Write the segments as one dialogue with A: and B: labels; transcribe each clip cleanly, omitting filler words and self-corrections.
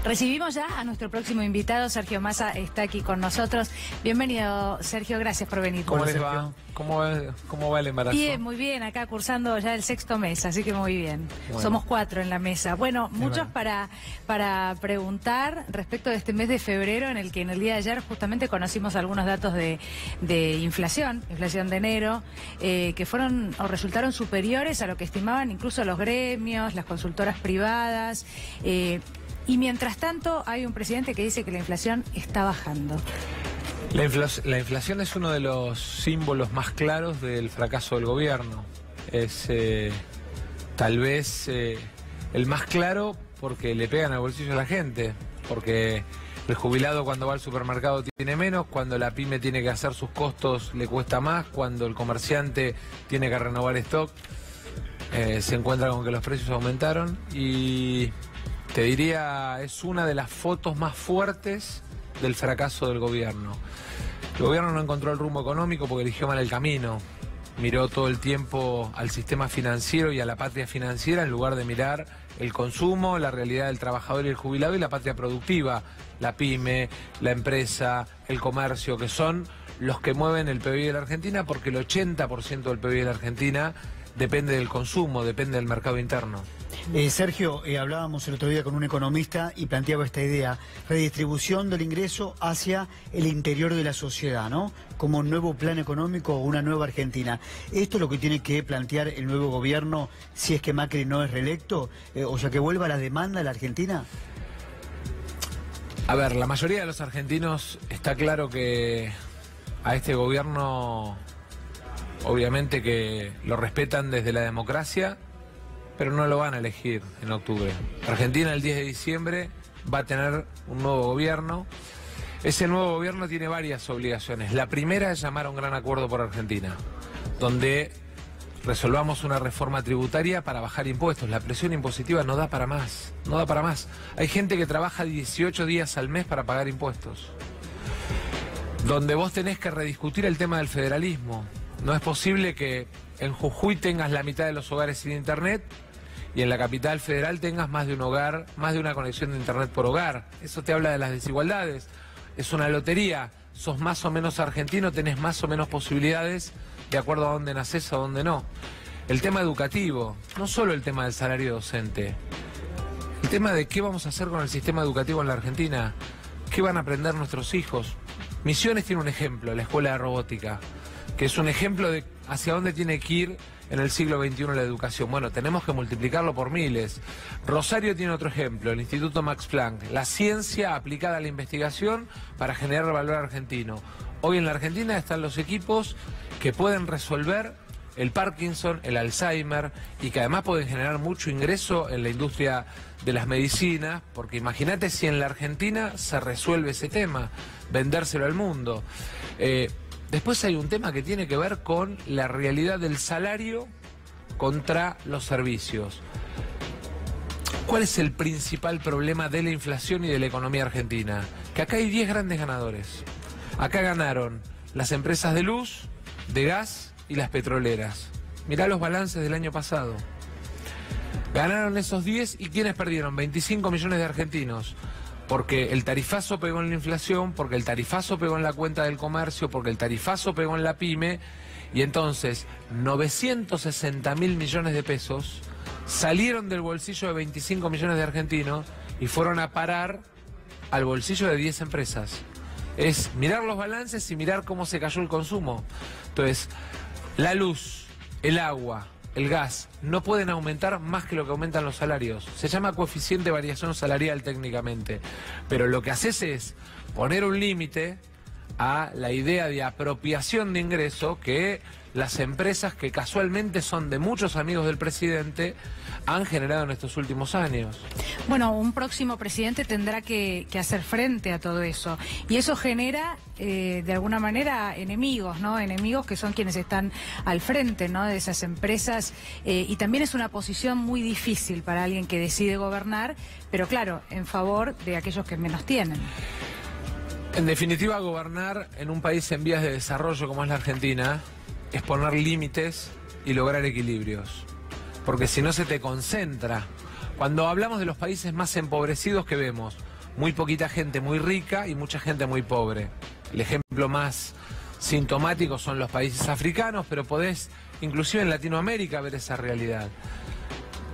A: Recibimos ya a nuestro próximo invitado, Sergio Massa, está aquí con nosotros. Bienvenido, Sergio, gracias por venir.
B: ¿Cómo les va? ¿Cómo va el embarazo?
A: Bien, muy bien, acá cursando ya el 6º mes, así que muy bien. Bueno. Somos 4 en la mesa. Bueno, muchos para preguntar respecto de este mes de febrero, en el que en el día de ayer justamente conocimos algunos datos de inflación de enero, que fueron o resultaron superiores a lo que estimaban incluso los gremios, las consultoras privadas. Y mientras tanto hay un presidente que dice que la inflación está bajando.
B: La inflación es uno de los símbolos más claros del fracaso del gobierno. Es tal vez el más claro porque le pegan al bolsillo a la gente, porque el jubilado cuando va al supermercado tiene menos, cuando la pyme tiene que hacer sus costos le cuesta más, cuando el comerciante tiene que renovar stock, se encuentra con que los precios aumentaron y te diría, es una de las fotos más fuertes del fracaso del gobierno. El gobierno no encontró el rumbo económico porque eligió mal el camino. Miró todo el tiempo al sistema financiero y a la patria financiera en lugar de mirar el consumo, la realidad del trabajador y el jubilado y la patria productiva, la pyme, la empresa, el comercio, que son los que mueven el PBI de la Argentina, porque el 80% del PBI de la Argentina depende del consumo, depende del mercado interno.
C: Sergio, hablábamos el otro día con un economista y planteaba esta idea, redistribución del ingreso hacia el interior de la sociedad, ¿no? Como un nuevo plan económico o una nueva Argentina. ¿Esto es lo que tiene que plantear el nuevo gobierno si es que Macri no es reelecto? O sea, que vuelva la demanda a la Argentina.
B: A ver, la mayoría de los argentinos está claro que a este gobierno, obviamente que lo respetan desde la democracia, pero no lo van a elegir en octubre. Argentina el 10 de diciembre va a tener un nuevo gobierno. Ese nuevo gobierno tiene varias obligaciones. La primera es llamar a un gran acuerdo por Argentina, donde resolvamos una reforma tributaria para bajar impuestos. La presión impositiva no da para más, no da para más. Hay gente que trabaja 18 días al mes para pagar impuestos. Donde vos tenés que rediscutir el tema del federalismo. No es posible que en Jujuy tengas la mitad de los hogares sin internet y en la capital federal tengas más de un hogar, más de una conexión de internet por hogar. Eso te habla de las desigualdades. Es una lotería. Sos más o menos argentino, tenés más o menos posibilidades de acuerdo a dónde nacés o a dónde no. El tema educativo, no solo el tema del salario docente. El tema de qué vamos a hacer con el sistema educativo en la Argentina. ¿Qué van a aprender nuestros hijos? Misiones tiene un ejemplo, la escuela de robótica, que es un ejemplo de hacia dónde tiene que ir en el siglo XXI la educación. Bueno, tenemos que multiplicarlo por miles. Rosario tiene otro ejemplo, el Instituto Max Planck, la ciencia aplicada a la investigación para generar valor argentino. Hoy en la Argentina están los equipos que pueden resolver el Parkinson, el Alzheimer y que además pueden generar mucho ingreso en la industria de las medicinas, porque imagínate si en la Argentina se resuelve ese tema, vendérselo al mundo. Después hay un tema que tiene que ver con la realidad del salario contra los servicios. ¿Cuál es el principal problema de la inflación y de la economía argentina? Que acá hay 10 grandes ganadores. Acá ganaron las empresas de luz, de gas y las petroleras. Mirá los balances del año pasado. Ganaron esos 10 y ¿quiénes perdieron? 25 millones de argentinos. Porque el tarifazo pegó en la inflación, porque el tarifazo pegó en la cuenta del comercio, porque el tarifazo pegó en la pyme, y entonces 960.000 millones de pesos salieron del bolsillo de 25 millones de argentinos y fueron a parar al bolsillo de 10 empresas. Es mirar los balances y mirar cómo se cayó el consumo. Entonces, la luz, el agua, el gas, no pueden aumentar más que lo que aumentan los salarios. Se llama coeficiente de variación salarial técnicamente. Pero lo que haces es poner un límite a la idea de apropiación de ingreso que las empresas que casualmente son de muchos amigos del presidente han generado en estos últimos años.
A: Bueno, un próximo presidente tendrá que hacer frente a todo eso. Y eso genera, de alguna manera, enemigos, ¿no? Enemigos que son quienes están al frente, ¿no?, de esas empresas. Y también es una posición muy difícil para alguien que decide gobernar, pero claro, en favor de aquellos que menos tienen.
B: En definitiva, gobernar en un país en vías de desarrollo como es la Argentina es poner límites y lograr equilibrios. Porque si no se te concentra Cuando hablamos de los países más empobrecidos, ¿qué vemos? Muy poquita gente muy rica y mucha gente muy pobre. El ejemplo más sintomático son los países africanos, pero podés inclusive en Latinoamérica ver esa realidad.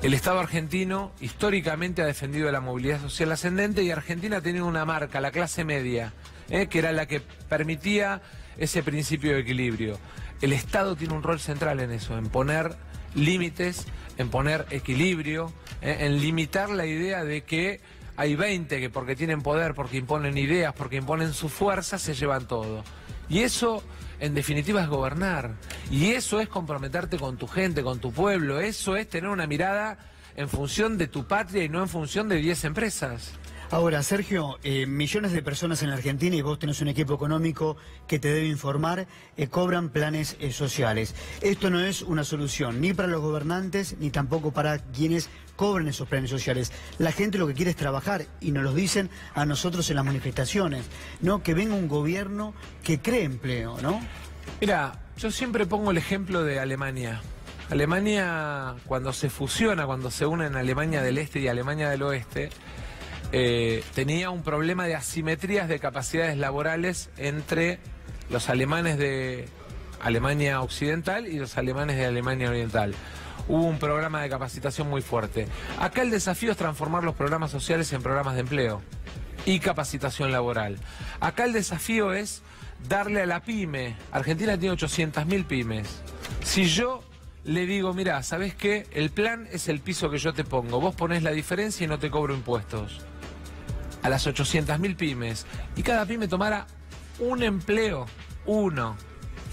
B: El Estado argentino históricamente ha defendido la movilidad social ascendente y Argentina ha tenido una marca, la clase media, que era la que permitía ese principio de equilibrio. El Estado tiene un rol central en eso, en poner límites, en poner equilibrio, en limitar la idea de que hay 20 que porque tienen poder, porque imponen ideas, porque imponen su fuerza, se llevan todo. Y eso, en definitiva, es gobernar. Y eso es comprometerte con tu gente, con tu pueblo. Eso es tener una mirada en función de tu patria y no en función de 10 empresas.
C: Ahora, Sergio, millones de personas en la Argentina, y vos tenés un equipo económico que te debe informar, cobran planes sociales. Esto no es una solución ni para los gobernantes ni tampoco para quienes cobran esos planes sociales. La gente lo que quiere es trabajar y nos lo dicen a nosotros en las manifestaciones, ¿no? Que venga un gobierno que cree empleo, ¿no?
B: Mira, yo siempre pongo el ejemplo de Alemania. Alemania, cuando se fusiona, cuando se unen Alemania del Este y Alemania del Oeste, tenía un problema de asimetrías de capacidades laborales entre los alemanes de Alemania Occidental y los alemanes de Alemania Oriental. Hubo un programa de capacitación muy fuerte. Acá el desafío es transformar los programas sociales en programas de empleo y capacitación laboral. Acá el desafío es darle a la pyme. Argentina tiene 800.000 pymes. Si yo le digo, mira, ¿sabés qué? El plan es el piso que yo te pongo. Vos ponés la diferencia y no te cobro impuestos. A las 800.000 pymes. Y cada pyme tomara un empleo. Uno.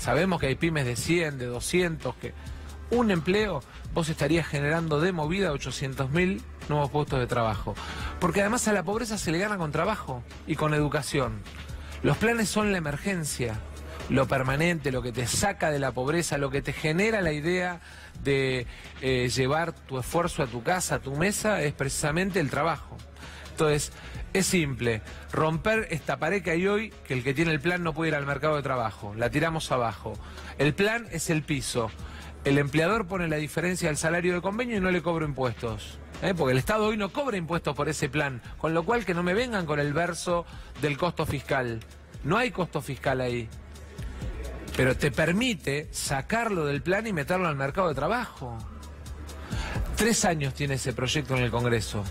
B: Sabemos que hay pymes de 100, de 200, que un empleo vos estarías generando de movida 800.000 nuevos puestos de trabajo. Porque además a la pobreza se le gana con trabajo y con educación. Los planes son la emergencia, lo permanente, lo que te saca de la pobreza, lo que te genera la idea de llevar tu esfuerzo a tu casa, a tu mesa, es precisamente el trabajo. Entonces, es simple, romper esta pared que hay hoy, que el que tiene el plan no puede ir al mercado de trabajo, la tiramos abajo. El plan es el piso. El empleador pone la diferencia del salario de convenio y no le cobra impuestos. Porque el Estado hoy no cobra impuestos por ese plan, con lo cual que no me vengan con el verso del costo fiscal. No hay costo fiscal ahí. Pero te permite sacarlo del plan y meterlo al mercado de trabajo. 3 años tiene ese proyecto en el Congreso.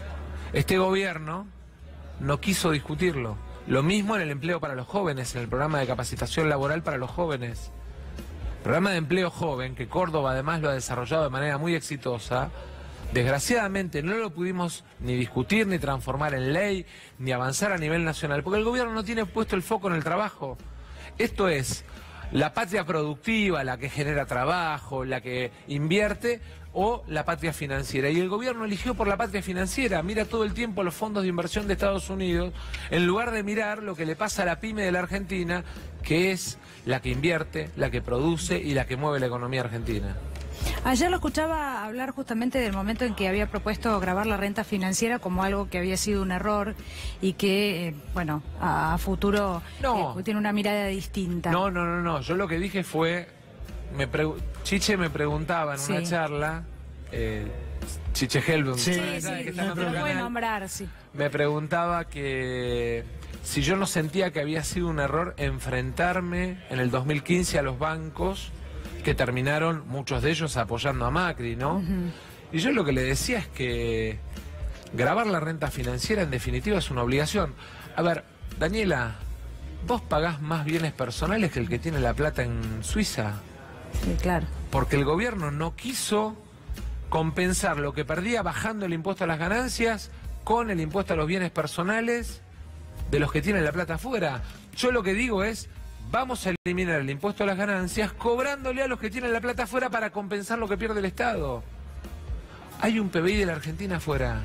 B: Este gobierno no quiso discutirlo. Lo mismo en el empleo para los jóvenes, en el programa de capacitación laboral para los jóvenes. Programa de empleo joven, que Córdoba además lo ha desarrollado de manera muy exitosa. Desgraciadamente no lo pudimos ni discutir, ni transformar en ley, ni avanzar a nivel nacional, porque el gobierno no tiene puesto el foco en el trabajo. Esto es la patria productiva, la que genera trabajo, la que invierte, o la patria financiera. Y el gobierno eligió por la patria financiera. Mira todo el tiempo los fondos de inversión de Estados Unidos, en lugar de mirar lo que le pasa a la pyme de la Argentina, que es la que invierte, la que produce y la que mueve la economía argentina.
A: Ayer lo escuchaba hablar justamente del momento en que había propuesto grabar la renta financiera como algo que había sido un error y que, bueno, a futuro tiene una mirada distinta.
B: No. Yo lo que dije fue, Chiche me preguntaba en una charla, Chiche Helblum,
A: lo puede nombrar, sí.
B: Me preguntaba que si yo no sentía que había sido un error enfrentarme en el 2015 a los bancos que terminaron, muchos de ellos, apoyando a Macri, ¿no? Y yo lo que le decía es que grabar la renta financiera, en definitiva, es una obligación. A ver, Daniela, ¿vos pagás más bienes personales que el que tiene la plata en Suiza?
A: Sí, claro.
B: Porque el gobierno no quiso compensar lo que perdía bajando el impuesto a las ganancias con el impuesto a los bienes personales de los que tienen la plata afuera. Yo lo que digo es, vamos a eliminar el impuesto a las ganancias cobrándole a los que tienen la plata afuera para compensar lo que pierde el Estado. Hay un PBI de la Argentina afuera.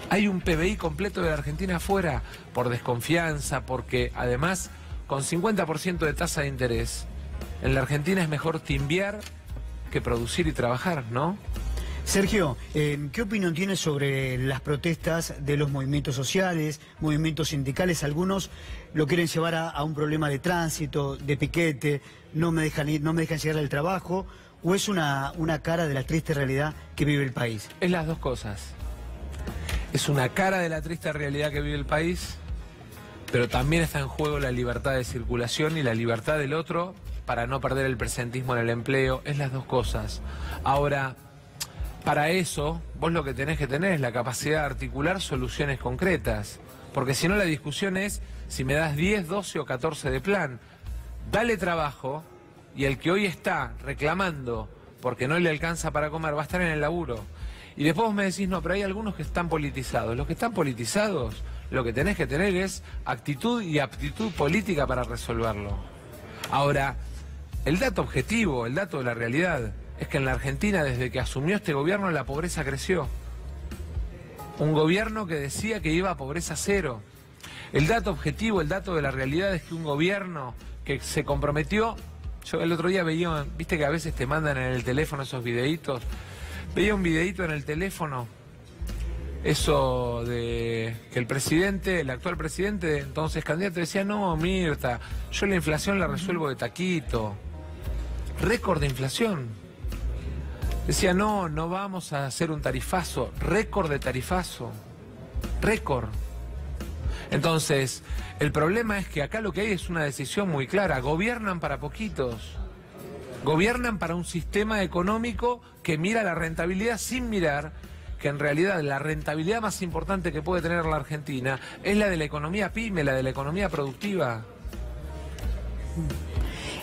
B: Hay un PBI completo de la Argentina afuera por desconfianza, porque además con 50% de tasa de interés, en la Argentina es mejor timbiar que producir y trabajar, ¿no?
C: Sergio, ¿qué opinión tienes sobre las protestas de los movimientos sociales, movimientos sindicales? Algunos lo quieren llevar a un problema de tránsito, de piquete, no me dejan llegar al trabajo, ¿o es una cara de la triste realidad que vive el país?
B: Es las dos cosas. Es una cara de la triste realidad que vive el país, pero también está en juego la libertad de circulación y la libertad del otro para no perder el presentismo en el empleo. Es las dos cosas. Ahora, para eso, vos lo que tenés que tener es la capacidad de articular soluciones concretas. Porque si no, la discusión es si me das 10, 12 o 14 de plan. Dale trabajo y el que hoy está reclamando porque no le alcanza para comer va a estar en el laburo. Y después vos me decís, no, pero hay algunos que están politizados. Los que están politizados, lo que tenés que tener es actitud y aptitud política para resolverlo. Ahora, el dato objetivo, el dato de la realidad, es que en la Argentina, desde que asumió este gobierno, la pobreza creció. Un gobierno que decía que iba a pobreza cero. El dato objetivo, el dato de la realidad es que un gobierno que se comprometió... Yo el otro día veía, viste que a veces te mandan en el teléfono esos videitos. Veía un videito en el teléfono, eso de que el presidente, el actual presidente, entonces candidato, decía, no, Mirta, yo la inflación la resuelvo de taquito. Récord de inflación. Decía, no, no vamos a hacer un tarifazo, récord de tarifazo. Récord. Entonces, el problema es que acá lo que hay es una decisión muy clara. Gobiernan para poquitos. Gobiernan para un sistema económico que mira la rentabilidad sin mirar que en realidad la rentabilidad más importante que puede tener la Argentina es la de la economía pyme, la de la economía productiva.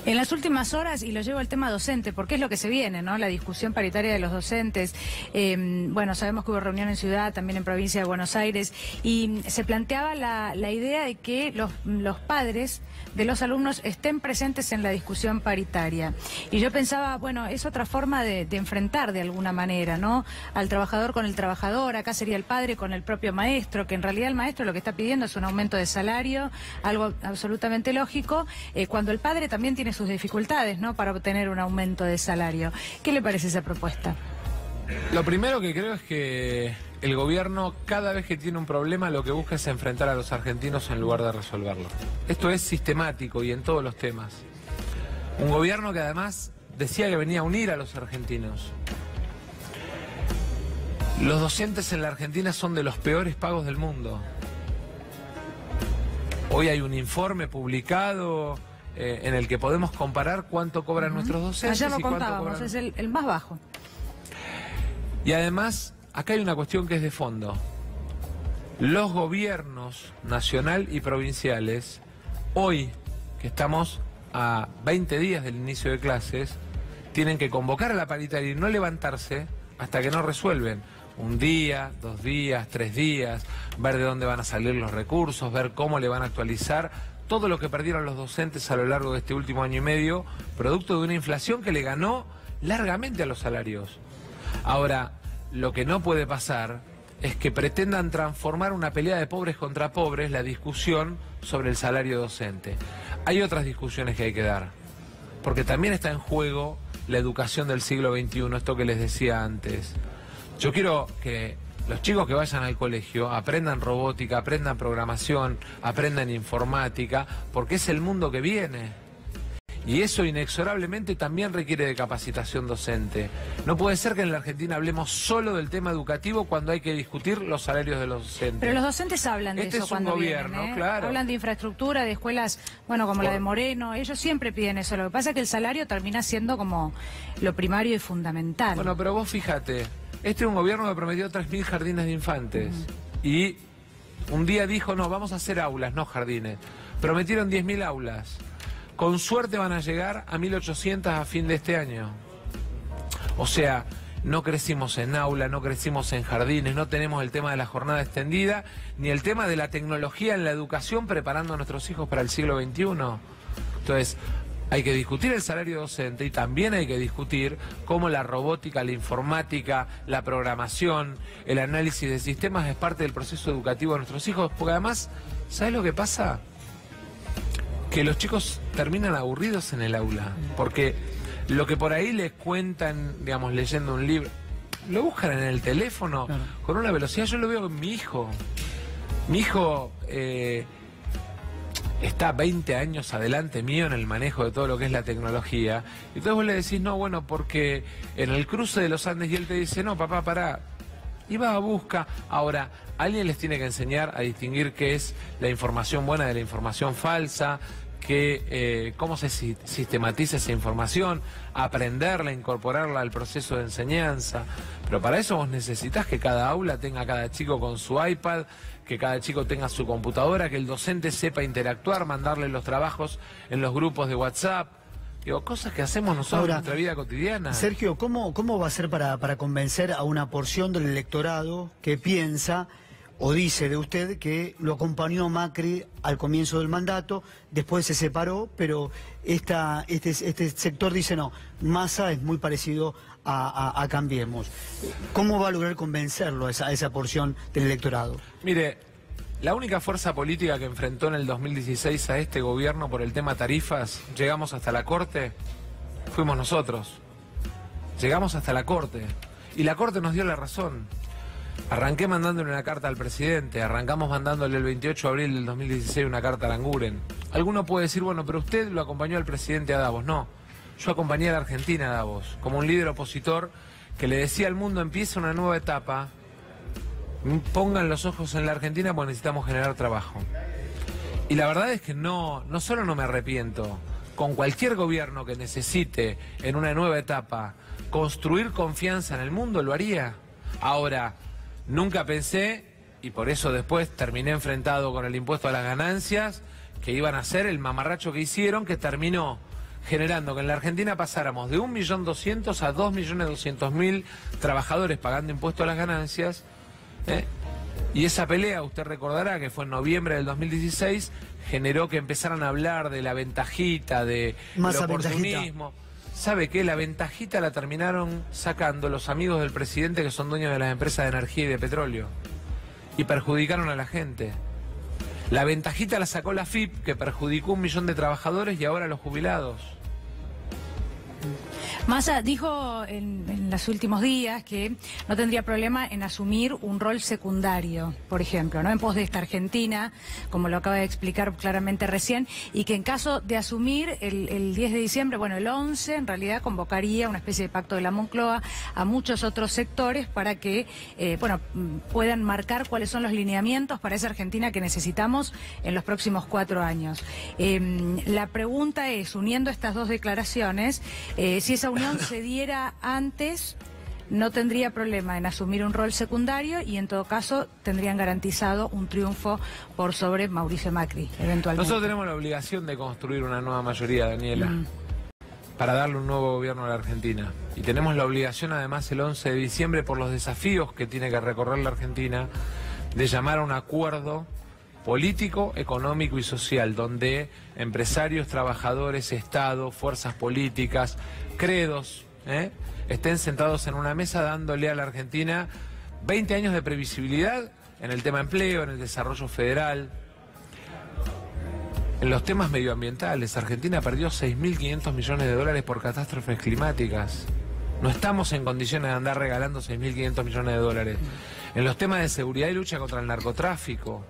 A: En las últimas horas, y lo llevo al tema docente, porque es lo que se viene, ¿no? La discusión paritaria de los docentes. Bueno, sabemos que hubo reunión en Ciudad, también en Provincia de Buenos Aires, y se planteaba la idea de que los padres de los alumnos estén presentes en la discusión paritaria. Y yo pensaba, bueno, es otra forma de enfrentar de alguna manera, ¿no? Al trabajador con el trabajador, acá sería el padre con el propio maestro, que en realidad el maestro lo que está pidiendo es un aumento de salario, algo absolutamente lógico, cuando el padre también tiene sus dificultades, ¿no?, para obtener un aumento de salario. ¿Qué le parece esa propuesta?
B: Lo primero que creo es que el gobierno, cada vez que tiene un problema, lo que busca es enfrentar a los argentinos en lugar de resolverlo. Esto es sistemático y en todos los temas. Un gobierno que además decía que venía a unir a los argentinos. Los docentes en la Argentina son de los peores pagos del mundo. Hoy hay un informe publicado en el que podemos comparar cuánto cobran nuestros docentes.
A: Ayer lo
B: y cuánto
A: contábamos,
B: cobran...
A: es el más bajo.
B: Y además, acá hay una cuestión que es de fondo. Los gobiernos nacional y provinciales, hoy que estamos a 20 días del inicio de clases, tienen que convocar a la paritaria y no levantarse hasta que no resuelven. Un día, 2 días, 3 días, ver de dónde van a salir los recursos, ver cómo le van a actualizar todo lo que perdieron los docentes a lo largo de este último año y medio, producto de una inflación que le ganó largamente a los salarios. Ahora, lo que no puede pasar es que pretendan transformar una pelea de pobres contra pobres la discusión sobre el salario docente. Hay otras discusiones que hay que dar, porque también está en juego la educación del siglo XXI, esto que les decía antes. Yo quiero que los chicos que vayan al colegio aprendan robótica, aprendan programación, aprendan informática, porque es el mundo que viene. Y eso inexorablemente también requiere de capacitación docente. No puede ser que en la Argentina hablemos solo del tema educativo cuando hay que discutir los salarios de los docentes.
A: Pero los docentes hablan de eso cuando
B: gobierno,
A: vienen, ¿eh?
B: Claro.
A: Hablan de infraestructura, de escuelas, bueno, como la de Moreno. Ellos siempre piden eso. Lo que pasa es que el salario termina siendo como lo primario y fundamental.
B: Bueno, pero vos fíjate, este es un gobierno que prometió 3.000 jardines de infantes. Y un día dijo, no, vamos a hacer aulas, no jardines. Prometieron 10.000 aulas. Con suerte van a llegar a 1.800 a fin de este año. O sea, no crecimos en aula, no crecimos en jardines, no tenemos el tema de la jornada extendida, ni el tema de la tecnología en la educación preparando a nuestros hijos para el siglo XXI. Entonces, hay que discutir el salario docente y también hay que discutir cómo la robótica, la informática, la programación, el análisis de sistemas es parte del proceso educativo de nuestros hijos, porque además, ¿sabes lo que pasa? Que los chicos terminan aburridos en el aula, porque lo que por ahí les cuentan, digamos, leyendo un libro, lo buscan en el teléfono con una velocidad. Yo lo veo en mi hijo. Mi hijo está 20 años adelante mío en el manejo de todo lo que es la tecnología. Y entonces vos le decís, no, bueno, porque en el cruce de los Andes, y él te dice, no, papá, pará, y va a buscar. Ahora, alguien les tiene que enseñar a distinguir qué es la información buena de la información falsa, cómo se sistematiza esa información, aprenderla, incorporarla al proceso de enseñanza. Pero para eso vos necesitas que cada aula tenga cada chico con su iPad, que cada chico tenga su computadora, que el docente sepa interactuar, mandarle los trabajos en los grupos de WhatsApp. Digo, cosas que hacemos nosotros en nuestra vida cotidiana.
C: Sergio, ¿cómo va a ser para convencer a una porción del electorado que piensa o dice de usted que lo acompañó Macri al comienzo del mandato, después se separó, pero este sector dice no, Massa es muy parecido a Cambiemos? ¿Cómo va a lograr convencerlo a esa porción del electorado?
B: Mire, la única fuerza política que enfrentó en el 2016 a este gobierno por el tema tarifas, llegamos hasta la Corte, fuimos nosotros. Llegamos hasta la Corte y la Corte nos dio la razón. Arranqué mandándole una carta al presidente, arrancamos mandándole el 28 de abril del 2016 una carta a Aranguren. Alguno puede decir, bueno, pero usted lo acompañó al presidente a Davos. No, yo acompañé a la Argentina a Davos, como un líder opositor que le decía al mundo, empieza una nueva etapa, pongan los ojos en la Argentina porque necesitamos generar trabajo. Y la verdad es que no solo no me arrepiento, con cualquier gobierno que necesite en una nueva etapa construir confianza en el mundo, lo haría. Ahora, nunca pensé, y por eso después terminé enfrentado con el impuesto a las ganancias, que iban a ser el mamarracho que hicieron, que terminó generando que en la Argentina pasáramos de 1.200.000 a 2.200.000 trabajadores pagando impuesto a las ganancias. Y esa pelea, usted recordará que fue en noviembre del 2016, generó que empezaran a hablar de la ventajita, del oportunismo. ¿Sabe qué? La ventajita la terminaron sacando los amigos del presidente que son dueños de las empresas de energía y de petróleo. Y perjudicaron a la gente. La ventajita la sacó la FIP, que perjudicó 1 millón de trabajadores y ahora los jubilados.
A: Massa dijo en los últimos días que no tendría problema en asumir un rol secundario, por ejemplo, ¿no? En pos de esta Argentina, como lo acaba de explicar claramente recién, y que en caso de asumir el 10 de diciembre, bueno, el 11, en realidad convocaría una especie de pacto de la Moncloa a muchos otros sectores para que, puedan marcar cuáles son los lineamientos para esa Argentina que necesitamos en los próximos 4 años. La pregunta es, uniendo estas dos declaraciones, si esa unión se diera antes, no tendría problema en asumir un rol secundario y en todo caso tendrían garantizado un triunfo por sobre Mauricio Macri, eventualmente.
B: Nosotros tenemos la obligación de construir una nueva mayoría, Daniela, para darle un nuevo gobierno a la Argentina. Y tenemos la obligación, además, el 11 de diciembre, por los desafíos que tiene que recorrer la Argentina, de llamar a un acuerdo político, económico y social, donde empresarios, trabajadores, Estado, fuerzas políticas, credos, estén sentados en una mesa dándole a la Argentina 20 años de previsibilidad en el tema empleo, en el desarrollo federal, en los temas medioambientales. Argentina perdió 6.500 millones de dólares por catástrofes climáticas. No estamos en condiciones de andar regalando 6.500 millones de dólares. En los temas de seguridad y lucha contra el narcotráfico.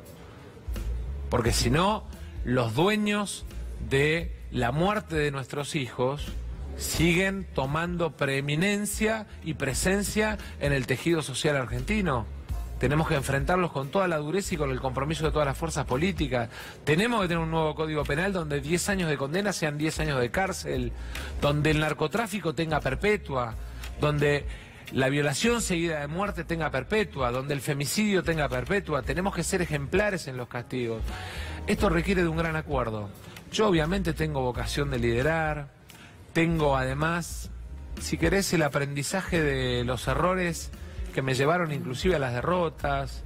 B: Porque si no, los dueños de la muerte de nuestros hijos siguen tomando preeminencia y presencia en el tejido social argentino. Tenemos que enfrentarlos con toda la dureza y con el compromiso de todas las fuerzas políticas. Tenemos que tener un nuevo código penal donde 10 años de condena sean 10 años de cárcel, donde el narcotráfico tenga perpetua, donde la violación seguida de muerte tenga perpetua, donde el femicidio tenga perpetua. Tenemos que ser ejemplares en los castigos. Esto requiere de un gran acuerdo. Yo obviamente tengo vocación de liderar, tengo además, si querés, el aprendizaje de los errores que me llevaron inclusive a las derrotas,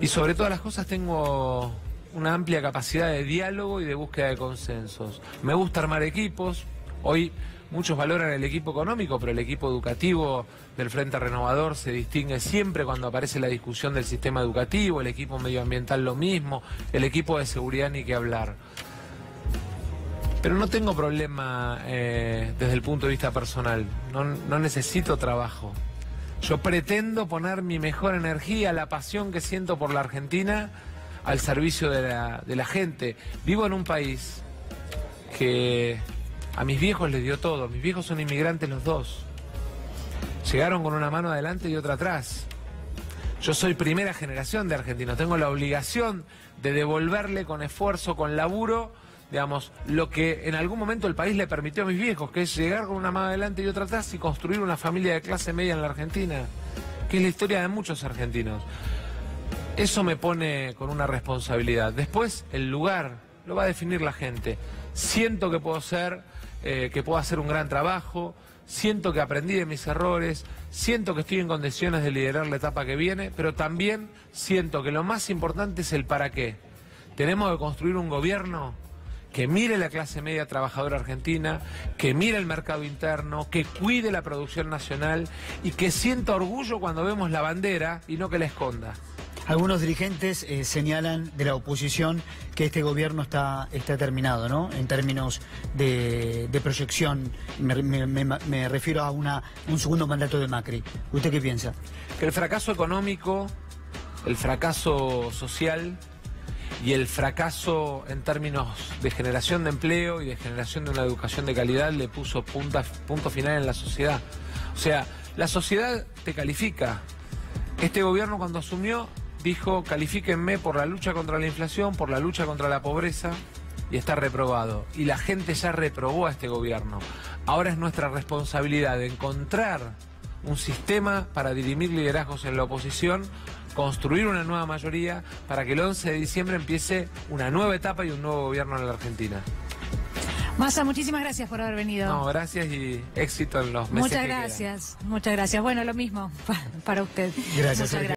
B: y sobre todas las cosas tengo una amplia capacidad de diálogo y de búsqueda de consensos. Me gusta armar equipos. Hoy muchos valoran el equipo económico, pero el equipo educativo del Frente Renovador se distingue siempre cuando aparece la discusión del sistema educativo, el equipo medioambiental lo mismo, el equipo de seguridad ni que hablar. Pero no tengo problema desde el punto de vista personal, no necesito trabajo. Yo pretendo poner mi mejor energía, la pasión que siento por la Argentina, al servicio de la gente. Vivo en un país que a mis viejos les dio todo. Mis viejos son inmigrantes los dos. llegaron con una mano adelante y otra atrás. Yo soy primera generación de argentinos, tengo la obligación de devolverle con esfuerzo, con laburo, digamos, lo que en algún momento el país le permitió a mis viejos, que es llegar con una mano adelante y otra atrás y construir una familia de clase media en la Argentina, que es la historia de muchos argentinos. Eso me pone con una responsabilidad. Después, el lugar lo va a definir la gente. Siento que puedo hacer un gran trabajo, siento que aprendí de mis errores, siento que estoy en condiciones de liderar la etapa que viene, pero también siento que lo más importante es el para qué. Tenemos que construir un gobierno que mire la clase media trabajadora argentina, que mire el mercado interno, que cuide la producción nacional y que sienta orgullo cuando vemos la bandera y no que la esconda.
C: Algunos dirigentes señalan de la oposición que este gobierno está terminado, ¿no? En términos de proyección, me refiero a un segundo mandato de Macri. ¿Usted qué piensa?
B: Que el fracaso económico, el fracaso social y el fracaso en términos de generación de empleo y de generación de una educación de calidad le puso punto final en la sociedad. O sea, la sociedad te califica. Este gobierno cuando asumió dijo, califíquenme por la lucha contra la inflación, por la lucha contra la pobreza, y está reprobado. Y la gente ya reprobó a este gobierno. Ahora es nuestra responsabilidad de encontrar un sistema para dirimir liderazgos en la oposición, construir una nueva mayoría para que el 11 de diciembre empiece una nueva etapa y un nuevo gobierno en la Argentina.
A: Massa, muchísimas gracias por haber venido.
B: No, gracias y éxito en los meses que quedan.
A: Muchas gracias. Bueno, lo mismo para usted.
C: Gracias.